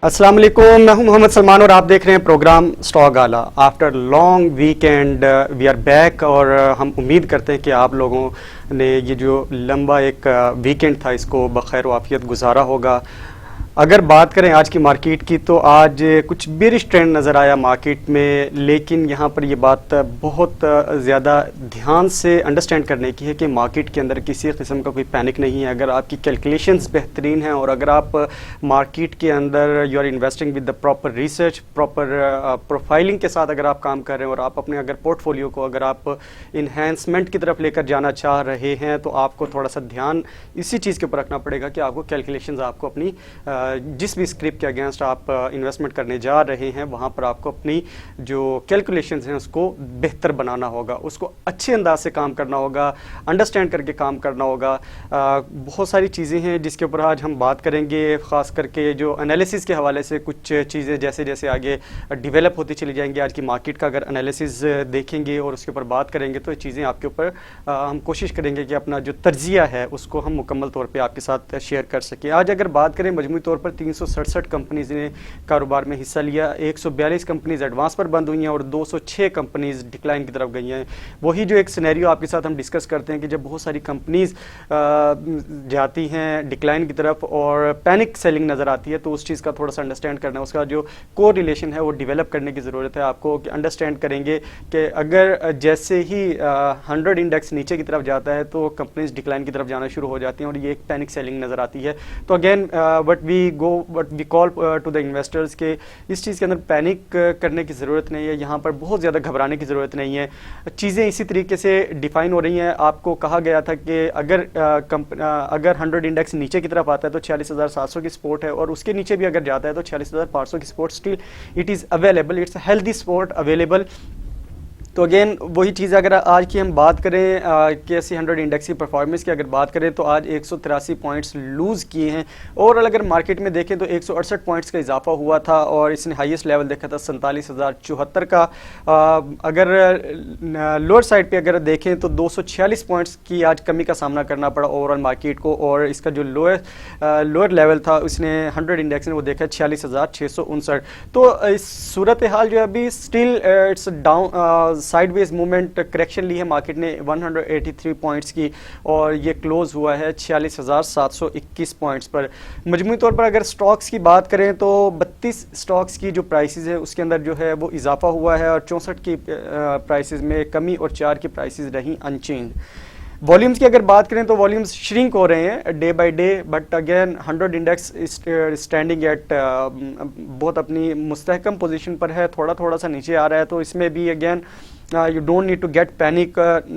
अस्सलाम वालेकुम, मैं हूं मोहम्मद सलमान और आप देख रहे हैं program stock gala. After long weekend we are back और हम उम्मीद करते हैं कि आप लोगों ने ये जो लंबा एक वीकेंड था इसको बखैर वाफियत गुजारा होगा। अगर बात करें आज की मार्केट की तो आज कुछ बेरिश ट्रेंड नज़र आया मार्केट में, लेकिन यहाँ पर ये बात बहुत ज़्यादा ध्यान से अंडरस्टैंड करने की है कि मार्केट के अंदर किसी किस्म का कोई पैनिक नहीं है। अगर आपकी कैलकुलेशंस बेहतरीन हैं और अगर आप मार्केट के अंदर you are investing with the proper research, proper profiling के साथ अगर आप काम कर रहे हैं और आप अपने अगर पोर्टफोलियो को अगर आप इन्हेंसमेंट की तरफ लेकर जाना चाह रहे हैं तो आपको थोड़ा सा ध्यान इसी चीज़ के ऊपर रखना पड़ेगा कि आपको कैलकुलेशंस आपको अपनी जिस भी स्क्रिप्ट के अगेंस्ट आप इन्वेस्टमेंट करने जा रहे हैं वहाँ पर आपको अपनी जो कैलकुलेशंस हैं उसको बेहतर बनाना होगा, उसको अच्छे अंदाज से काम करना होगा, अंडरस्टैंड करके काम करना होगा। बहुत सारी चीज़ें हैं जिसके ऊपर आज हम बात करेंगे, ख़ास करके जो एनालिसिस के हवाले से कुछ चीज़ें जैसे जैसे आगे डिवेलप होती चली जाएंगी। आज की मार्केट का अगर एनालिसिस देखेंगे और उसके ऊपर बात करेंगे तो ये चीज़ें आपके ऊपर हम कोशिश करेंगे कि अपना जो तर्जिया है उसको हम मुकम्मल तौर पर आपके साथ शेयर कर सकें। आज अगर बात करें मजमूई तौर पर 367 कंपनीज ने कारोबार में हिस्सा लिया, 142 कंपनीज एडवांस पर बंद हुई हैं और 206 कंपनीज डिक्लाइन की तरफ गई हैं। वही जो एक सिनेरियो आपके साथ हम डिस्कस करते हैं कि जब बहुत सारी कंपनीज जाती हैं डिक्लाइन की तरफ और पैनिक सेलिंग नज़र आती है तो उस चीज़ का थोड़ा सा अंडरस्टैंड करना, उसका जो कोर रिलेशन है वो डेवलप करने की ज़रूरत है आपको। कि अंडरस्टैंड करेंगे कि अगर जैसे ही 100 इंडेक्स नीचे की तरफ जाता है तो कंपनीज डिक्लाइन की तरफ जाना शुरू हो जाती हैं और ये एक पैनिक सेलिंग नज़र आती है। तो again what we call to the investors के इस चीज़ के अंदर पैनिक करने की ज़रूरत नहीं है, यहाँ पर बहुत ज़्यादा घबराने की ज़रूरत नहीं है। चीज़ें इसी तरीके से डिफ़ाइन हो रही हैं। आपको कहा गया था कि अगर 100 इंडेक्स नीचे की तरफ आता है तो 46,700 की सपोर्ट है और उसके नीचे भी अगर जाता है तो 46,500 की support still it is available, it's a healthy support available. तो अगेन वही चीज़ अगर आज की हम बात करें KSE 100 इंडेक्स की परफॉर्मेंस की अगर बात करें तो आज 183 पॉइंट्स लूज़ किए हैं। ओवरऑल अगर मार्केट में देखें तो 168 पॉइंट्स का इजाफा हुआ था और इसने हाईएस्ट लेवल देखा था 47,074 का। अगर लोअर साइड पे अगर देखें तो 246 पॉइंट्स की आज कमी का सामना करना पड़ा ओवरऑल मार्केट को और इसका जो लोअर लेवल था उसने 100 इंडेक्स ने वो देखा 46,659। तो इस सूरत हाल जो है अभी still it's down sideways movement correction ली है मार्केट ने 183 पॉइंट्स की और ये क्लोज हुआ है 46,721 पॉइंट्स पर। मजमूई तौर पर अगर स्टॉक्स की बात करें तो 32 स्टॉक्स की जो प्राइसेस है उसके अंदर जो है वो इजाफा हुआ है और 64 की प्राइसेस में कमी और 4 की प्राइसेस रही अनचेंज। वॉल्यूम्स की अगर बात करें तो वॉल्यूम्स श्रिंक हो रहे हैं day by day, but again 100 index standing at बहुत अपनी मुस्तहकम पोजीशन पर है, थोड़ा थोड़ा सा नीचे आ रहा है। तो इसमें भी again you don't need to get panic.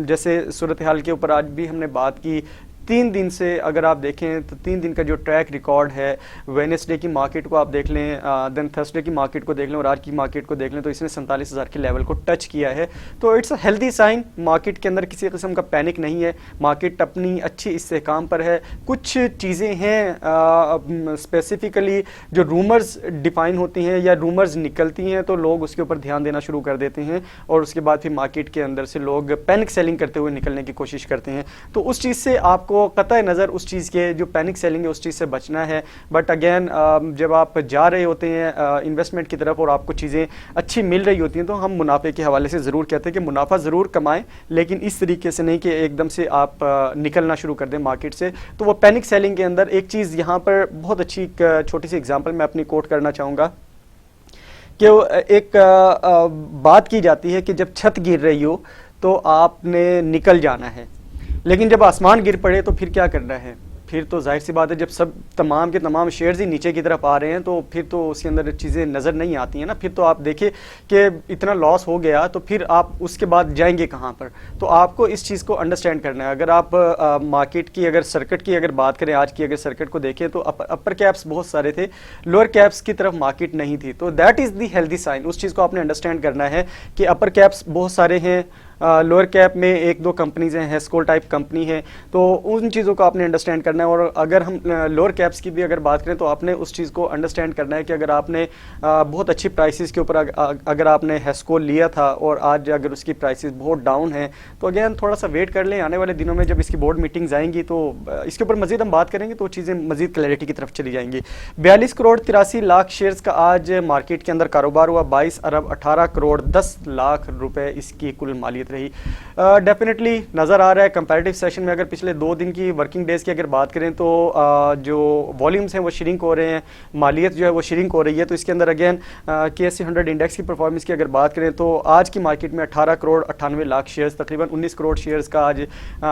जैसे सूरत हाल के ऊपर आज भी हमने बात की, 3 दिन से अगर आप देखें तो 3 दिन का जो ट्रैक रिकॉर्ड है, वेडनेसडे की मार्केट को आप देख लें, देन थर्सडे की मार्केट को देख लें और आज की मार्केट को देख लें तो इसने 47,000 के लेवल को टच किया है। तो it's a healthy sign, market के अंदर किसी किस्म का पैनिक नहीं है, मार्केट अपनी अच्छी इस्तेहकाम पर है। कुछ चीज़ें हैं स्पेसिफिकली जो रूमर्स डिफाइन होती हैं या रूमर्स निकलती हैं तो लोग उसके ऊपर ध्यान देना शुरू कर देते हैं और उसके बाद फिर मार्केट के अंदर से लोग पैनिक सेलिंग करते हुए निकलने की कोशिश करते हैं। तो उस चीज़ से आपको कतई नज़र उस चीज़ के जो पैनिक सेलिंग है उस चीज़ से बचना है। बट अगेन जब आप जा रहे होते हैं इन्वेस्टमेंट की तरफ और आपको चीज़ें अच्छी मिल रही होती हैं तो हम मुनाफे के हवाले से ज़रूर कहते हैं कि मुनाफा ज़रूर कमाएं, लेकिन इस तरीके से नहीं कि एकदम से आप निकलना शुरू कर दें मार्केट से। तो वो पैनिक सेलिंग के अंदर एक चीज़ यहाँ पर बहुत अच्छी छोटी सी एग्जाम्पल मैं अपनी कोट करना चाहूँगा कि एक बात की जाती है कि जब छत गिर रही हो तो आपने निकल जाना है, लेकिन जब आसमान गिर पड़े तो फिर क्या करना है? फिर तो जाहिर सी बात है जब सब तमाम के तमाम शेयर्स ही नीचे की तरफ आ रहे हैं तो फिर तो उसके अंदर चीज़ें नज़र नहीं आती हैं ना। फिर तो आप देखिए कि इतना लॉस हो गया तो फिर आप उसके बाद जाएंगे कहाँ पर? तो आपको इस चीज़ को अंडरस्टैंड करना है। अगर आप मार्केट की अगर सर्किट की अगर बात करें, आज की अगर सर्किट को देखें तो अपर कैप्स बहुत सारे थे, लोअर कैप्स की तरफ मार्केट नहीं थी। तो that is the healthy sign. उस चीज़ को आपने अंडरस्टैंड करना है कि अपर कैप्स बहुत सारे हैं, लोअर कैप में एक दो कंपनीज हैं, हेस्कोल टाइप कंपनी है, तो उन चीज़ों को आपने अंडरस्टैंड करना है। और अगर हम लोअर कैप्स की भी अगर बात करें तो आपने उस चीज़ को अंडरस्टैंड करना है कि अगर आपने बहुत अच्छी प्राइसेस के ऊपर अगर आपने हेस्कोल लिया था और आज अगर उसकी प्राइसेस बहुत डाउन है, तो अगेन थोड़ा सा वेट कर लें। आने वाले दिनों में जब इसकी बोर्ड मीटिंग्स आएंगी तो इसके ऊपर मजीद हम बात करेंगे, तो चीज़ें मजीद क्लैरिटी की तरफ चली जाएंगी। 42 करोड़ 83 लाख शेयर्स का आज मार्केट के अंदर कारोबार हुआ। 22 अरब 18 करोड़ 10 लाख रुपए इसकी कुल मालियत रही। डेफिनेटली नज़र आ रहा है कंपैरेटिव सेशन में, अगर पिछले 2 दिन की वर्किंग डेज की अगर बात करें तो जो वॉल्यूम्स हैं वो श्रिंक हो रहे हैं, मालियत जो है वो श्रिंक हो रही है। तो इसके अंदर अगेन KSE 100 इंडेक्स की परफॉर्मेंस की अगर बात करें तो आज की मार्केट में 18 करोड़ 98 लाख शेयर्स, तकरीबन 19 करोड़ शेयर्स का आज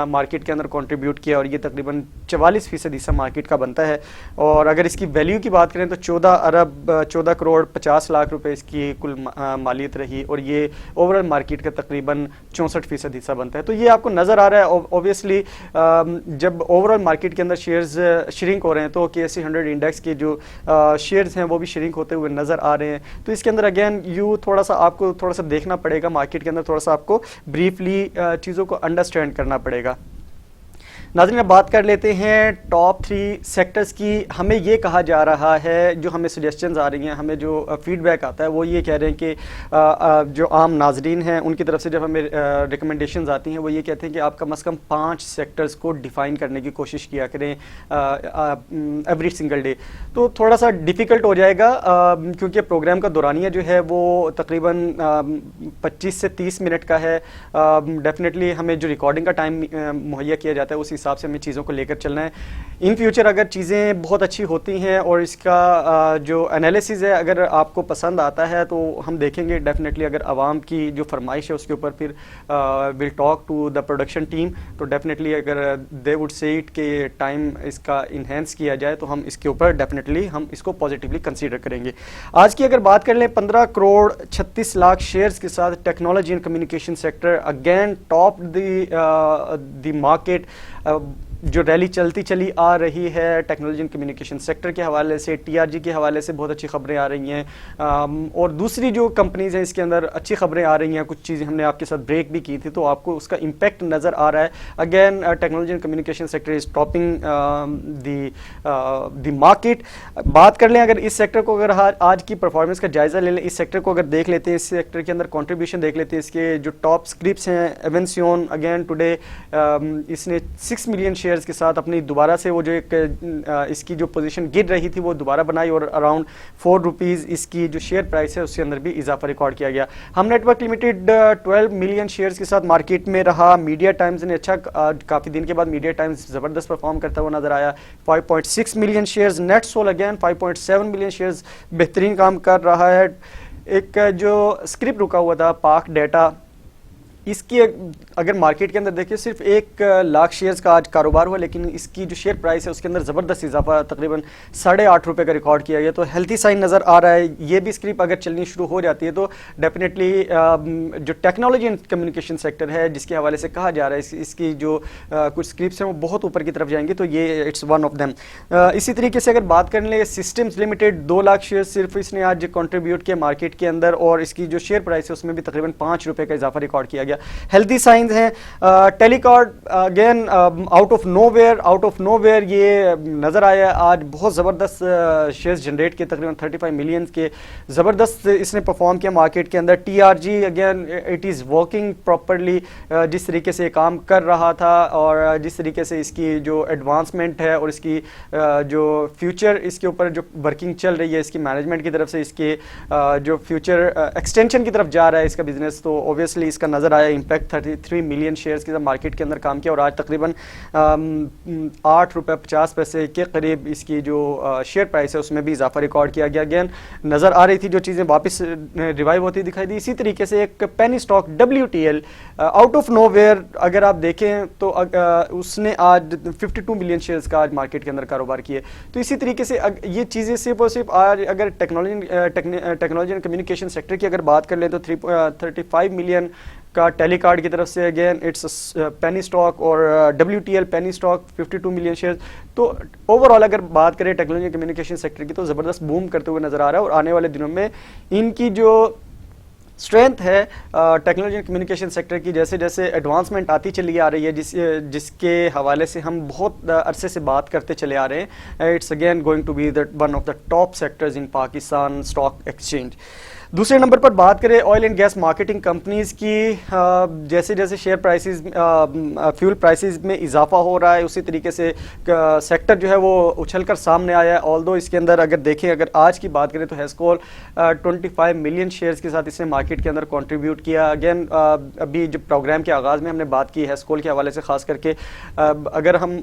मार्केट के अंदर कंट्रीब्यूट किया, और ये तकरीबन 44% हिस्सा मार्केट का बनता है। और अगर इसकी वैल्यू की बात करें तो 14 अरब 14 करोड़ 50 लाख रुपए इसकी कुल मालियत रही, और ये ओवरऑल मार्केट का तकरीबन 64% हिस्सा बनता है। तो ये आपको नज़र आ रहा है ऑब्वियसली जब ओवरऑल मार्केट के अंदर शेयर्स श्रिंक हो रहे हैं तो KSE 100 इंडेक्स के जो शेयर्स हैं वो भी श्रिंक होते हुए नज़र आ रहे हैं। तो इसके अंदर अगेन थोड़ा सा आपको थोड़ा सा देखना पड़ेगा, मार्केट के अंदर थोड़ा सा आपको ब्रीफली चीज़ों को अंडरस्टैंड करना पड़ेगा। नाज़रीन, अब बात कर लेते हैं टॉप 3 सेक्टर्स की। हमें ये कहा जा रहा है, जो हमें सजेशंस आ रही हैं, हमें जो फीडबैक आता है वो ये कह रहे हैं कि जो आम नाजरीन हैं उनकी तरफ से जब हमें रिकमेंडेशंस आती हैं वो ये कहते हैं कि आप कम से कम 5 सेक्टर्स को डिफ़ाइन करने की कोशिश किया करें एवरी सिंगल डे। तो थोड़ा सा डिफ़िकल्ट हो जाएगा क्योंकि प्रोग्राम का दौरानिया जो है वो तकरीबन 25 से 30 मिनट का है। डेफिनेटली हमें जो रिकॉर्डिंग का टाइम मुहैया किया जाता है उस हिसाब से हमें चीज़ों को लेकर चलना है। इन फ्यूचर अगर चीज़ें बहुत अच्छी होती हैं और इसका जो एनालिसिस है अगर आपको पसंद आता है तो हम देखेंगे डेफिनेटली, अगर आवाम की जो फरमाइश है उसके ऊपर फिर will talk to the production team, तो डेफिनेटली अगर दे वुड से इट के टाइम इसका इन्हेंस किया जाए तो हम इसके ऊपर डेफिनेटली हम इसको पॉजिटिवली कंसीडर करेंगे। आज की अगर बात कर लें 15 करोड़ 36 लाख शेयर्स के साथ technology and communication sector again top the market. जो रैली चलती चली आ रही है टेक्नोलॉजी एंड कम्युनिकेशन सेक्टर के हवाले से, TRG के हवाले से बहुत अच्छी खबरें आ रही हैं, और दूसरी जो कंपनीज हैं इसके अंदर अच्छी खबरें आ रही हैं। कुछ चीज़ें हमने आपके साथ ब्रेक भी की थी तो आपको उसका इम्पैक्ट नज़र आ रहा है। Again technology and communication sector is topping the market. बात कर लें अगर इस सेक्टर को, अगर आज की परफॉर्मेंस का जायज़ा ले लें, इस सेक्टर को अगर देख लेते हैं, इस सेक्टर के अंदर कॉन्ट्रीब्यूशन देख लेते हैं, इसके जो टॉप स्क्रिप्स हैं, एवेंसियोन अगेन टुडे इसने 6 मिलियन शेयर्स के साथ अपनी दोबारा से वो जो एक इसकी जो पोजीशन गिर रही थी वो दोबारा बनाई, और अराउंड 4 रुपीज़ इसकी जो शेयर प्राइस है उसके अंदर भी इजाफा रिकॉर्ड किया गया। हम नेटवर्क लिमिटेड 12 मिलियन शेयर्स के साथ मार्केट में रहा। मीडिया टाइम्स ने अच्छा, काफ़ी दिन के बाद मीडिया टाइम्स ज़बरदस्त परफॉर्म करता हुआ नजर आया। 5.6 million shares. NetSol again 5.7 million shares, बेहतरीन काम कर रहा है। एक जो स्क्रिप्ट रुका हुआ था पाक डेटा, इसकी अगर मार्केट के अंदर देखिए सिर्फ 1 लाख शेयर्स का आज कारोबार हुआ, लेकिन इसकी जो शेयर प्राइस है उसके अंदर ज़बरदस्त इजाफा तकरीबन 8.5 रुपये का रिकॉर्ड किया गया। तो हेल्थी साइन नज़र आ रहा है। ये भी स्क्रिप अगर चलनी शुरू हो जाती है तो डेफिनेटली जो टेक्नोलॉजी एंड कम्युनिकेशन सेक्टर है जिसके हवाले से कहा जा रहा है इसकी जो कुछ स्क्रिप्स हैं वो बहुत ऊपर की तरफ जाएंगी, तो ये इट्स वन ऑफ देम। इसी तरीके से अगर बात कर लें सिस्टम्स लिमिटेड, 2 लाख शेयर सिर्फ इसने आज कंट्रीब्यूट किया मार्केट के अंदर, और इसकी जो शेयर प्राइस है उसमें भी तकरीबन 5 रुपये का इजाफा रिकॉर्ड किया गया। हेल्थी साइंस हैं। टेलीकॉर्ड अगेन आउट ऑफ नोवेयर ये नज़र आया आज, बहुत ज़बरदस्त शेयर्स जनरेट किए, तकरीबन 35 मिलियन के ज़बरदस्त इसने परफॉर्म किया मार्केट के अंदर। TRG again it is working properly, जिस तरीके से काम कर रहा था और जिस तरीके से इसकी जो एडवांसमेंट है और इसकी जो फ्यूचर इसके ऊपर जो वर्किंग चल रही है इसकी मैनेजमेंट की तरफ से, इसके जो फ्यूचर एक्सटेंशन की तरफ जा रहा है इसका बिजनेस, तो ऑब्वियसली इसका नज़र आया इम्पैक्ट। 33 मिलियन शेयर्स के मार्केट के अंदर काम किया और आज तकरीबन 8 रुपये 50 पैसे के करीब इसकी जो शेयर प्राइस है उसमें भी इजाफा रिकॉर्ड किया गया। अगेन नज़र आ रही थी जो चीज़ें वापस रिवाइव होती दिखाई दी। इसी तरीके से एक penny stock WTL out of nowhere अगर आप देखें तो उसने आज 52 मिलियन शेयर्स का आज मार्केट के अंदर कारोबार किए। तो इसी तरीके से ये चीज़ें सिर्फ और सिर्फ आज अगर टेक्नोलॉजी एंड कम्युनिकेशन सेक्टर की अगर बात कर लें तो 35 मिलियन का टेलीकार्ड की तरफ से अगेन इट्स पेनी स्टॉक, और WTL penny stock 52 million share. तो ओवरऑल अगर बात करें टेक्नोलॉजी कम्युनिकेशन सेक्टर की तो ज़बरदस्त बूम करते हुए नज़र आ रहा है, और आने वाले दिनों में इनकी जो स्ट्रेंथ है टेक्नोलॉजी एंड कम्युनिकेशन सेक्टर की, जैसे जैसे एडवांसमेंट आती चली आ रही है, जिसके हवाले से हम बहुत अरसे से बात करते चले आ रहे हैं, it's again going to be the one of the top sectors in Pakistan stock exchange. दूसरे नंबर पर बात करें oil and gas marketing companies की, जैसे जैसे शेयर प्राइसेस फ्यूल प्राइसेस में इजाफा हो रहा है, उसी तरीके से सेक्टर जो है वो उछलकर सामने आया है। ऑल्दो इसके अंदर अगर देखें, अगर आज की बात करें तो हेस्कोल 25 मिलियन शेयर्स के साथ इसने मार्केट के अंदर कंट्रीब्यूट किया। अगेन अभी जो प्रोग्राम के आगाज़ में हमने बात की हेस्कोल के हवाले से, खास करके अगर हम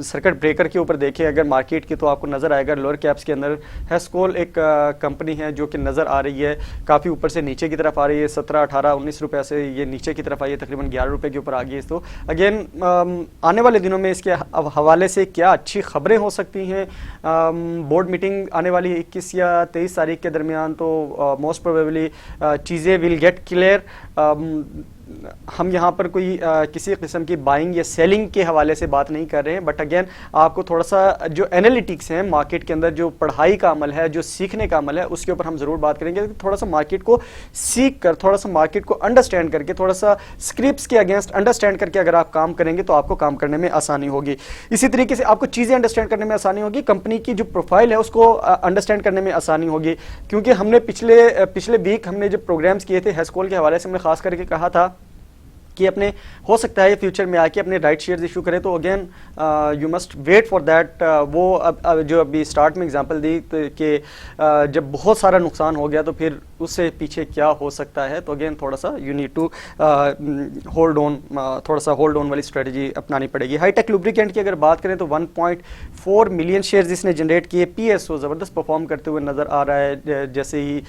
सर्किट ब्रेकर के ऊपर देखें अगर मार्केट की, तो आपको नज़र आएगा लोअर कैप्स के अंदर हेस्कोल एक कंपनी है जो कि नज़र आ रही है काफ़ी ऊपर से नीचे की तरफ आ रही है। 17, 18, 19 रुपये से ये नीचे की तरफ आई है, तकरीबन 11 रुपये के ऊपर आ गई है। तो अगेन आने वाले दिनों में इसके हवाले से क्या अच्छी खबरें हो सकती हैं। बोर्ड मीटिंग आने वाली 21 या 23 तारीख के दरमियान, तो मोस्ट प्रोबेबली चीज़ें विल गेट क्लियर। हम यहाँ पर कोई किसी किस्म की बाइंग या सेलिंग के हवाले से बात नहीं कर रहे हैं, बट अगेन आपको थोड़ा सा जो एनालिटिक्स हैं मार्केट के अंदर, जो पढ़ाई का अमल है, जो सीखने का अमल है, उसके ऊपर हम ज़रूर बात करेंगे। थोड़ा सा मार्केट को सीख कर, थोड़ा सा मार्केट को अंडरस्टैंड करके, थोड़ा सा स्क्रिप्ट्स के अगेंस्ट अंडरस्टैंड करके अगर आप काम करेंगे तो आपको काम करने में आसानी होगी। इसी तरीके से आपको चीज़ें अंडरस्टैंड करने में आसानी होगी, कंपनी की जो प्रोफाइल है उसको अंडरस्टैंड करने में आसानी होगी। क्योंकि हमने पिछले वीक हमने जो प्रोग्राम्स किए थे हेस्कोल के हवाले से, हमने खास करके कहा था कि अपने हो सकता है ये फ्यूचर में आके अपने राइट शेयर्स इशू करें, तो again you must wait for that. वो जो अभी स्टार्ट में एग्जांपल दी कि जब बहुत सारा नुकसान हो गया तो फिर उससे पीछे क्या हो सकता है, तो अगेन थोड़ा सा you need to hold on, थोड़ा सा होल्ड ऑन वाली स्ट्रेटजी अपनानी पड़ेगी। हाईटेक लुब्रिकेंट की अगर बात करें तो 1.4 मिलियन शेयर्स इसने जनरेट किए। पीएसओ ज़बरदस्त परफॉर्म करते हुए नज़र आ रहा है, जैसे ही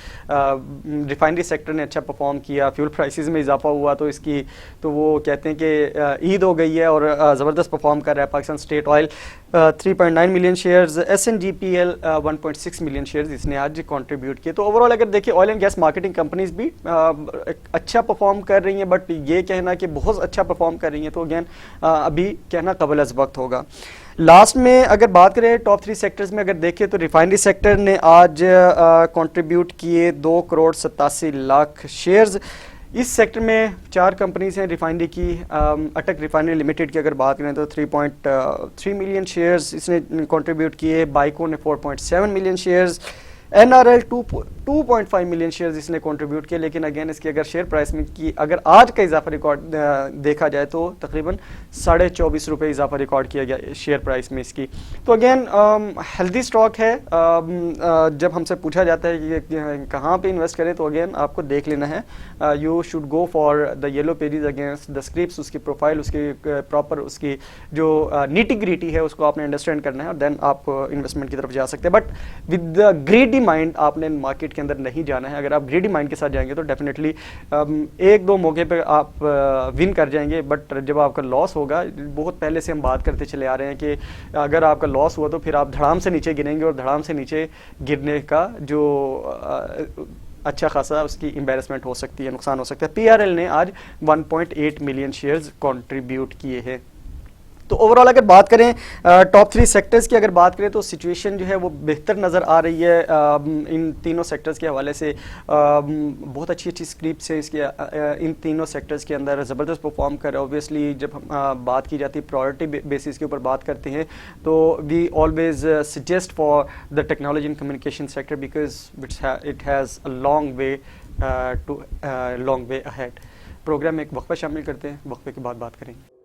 रिफाइनरी सेक्टर ने अच्छा परफॉर्म किया, फ्यूल प्राइसेस में इजाफा हुआ, तो वो कहते हैं कि ईद हो गई है और ज़बरदस्त परफॉर्म कर रहा है। Pakistan state oil 3.9 million shares, SNGPL 1.6 million shares इसने आज कंट्रीब्यूट किए। तो ओवरऑल अगर देखिए oil and gas marketing companies भी अच्छा परफॉर्म कर रही हैं, बट ये कहना कि बहुत अच्छा परफॉर्म कर रही हैं तो अगेन अभी कहना कबल अज़ वक्त होगा। लास्ट में अगर बात करें टॉप 3 सेक्टर्स में अगर देखें तो रिफाइनरी सेक्टर ने आज कंट्रीब्यूट किए 2 करोड़ 87 लाख शेयर्स। इस सेक्टर में 4 कंपनीज हैं रिफाइनरी की। अटक रिफाइनरी लिमिटेड की अगर बात करें तो 3.3 मिलियन शेयर्स इसने कंट्रीब्यूट किए। बाइको ने 4.7 million shares, NRL 2.5 million shares इसने कंट्रीब्यूट किए। लेकिन अगेन इसकी अगर शेयर प्राइस में की अगर आज का इजाफा रिकॉर्ड देखा जाए तो तकरीबन 24.5 रुपये इजाफा रिकॉर्ड किया गया शेयर प्राइस में इसकी। तो अगेन हेल्दी स्टॉक है। जब हमसे पूछा जाता है कि कहाँ पे इन्वेस्ट करें तो अगेन आपको देख लेना है, you should go for the yellow pages against the scripts, उसकी प्रोफाइल, उसकी प्रॉपर उसकी जो नीटी ग्रीटी है उसको आपने अंडरस्टैंड करना है और देन आप इन्वेस्टमेंट की तरफ जा सकते हैं। But with the greedy mind आपने मार्केट के अंदर नहीं जाना है। अगर आप ग्रीडी माइंड के साथ जाएंगे तो डेफिनेटली एक दो मौके पे आप विन कर जाएंगे, बट जब आपका लॉस होगा, बहुत पहले से हम बात करते चले आ रहे हैं कि अगर आपका लॉस हुआ तो फिर आप धड़ाम से नीचे गिरेंगे और धड़ाम से नीचे गिरने का जो अच्छा खासा उसकी एम्बैरेसमेंट हो सकती है, नुकसान हो सकता है। PRL ने आज 1.8 मिलियन शेयर्स कंट्रीब्यूट किए हैं। तो ओवरऑल अगर बात करें टॉप 3 सेक्टर्स की अगर बात करें तो सिचुएशन जो है वो बेहतर नज़र आ रही है इन तीनों सेक्टर्स के हवाले से। बहुत अच्छी अच्छी स्क्रिप्ट्स है इसके इन तीनों सेक्टर्स के अंदर, ज़बरदस्त परफॉर्म कर रहा है। ऑब्वियसली जब हम बात की जाती है प्रायोरिटी बेसिस के ऊपर बात करते हैं तो we always suggest for the technology and communication sector because it has a long way ahead. Program में एक वक्फा शामिल करते हैं, वक्फे के बाद बात करेंगे।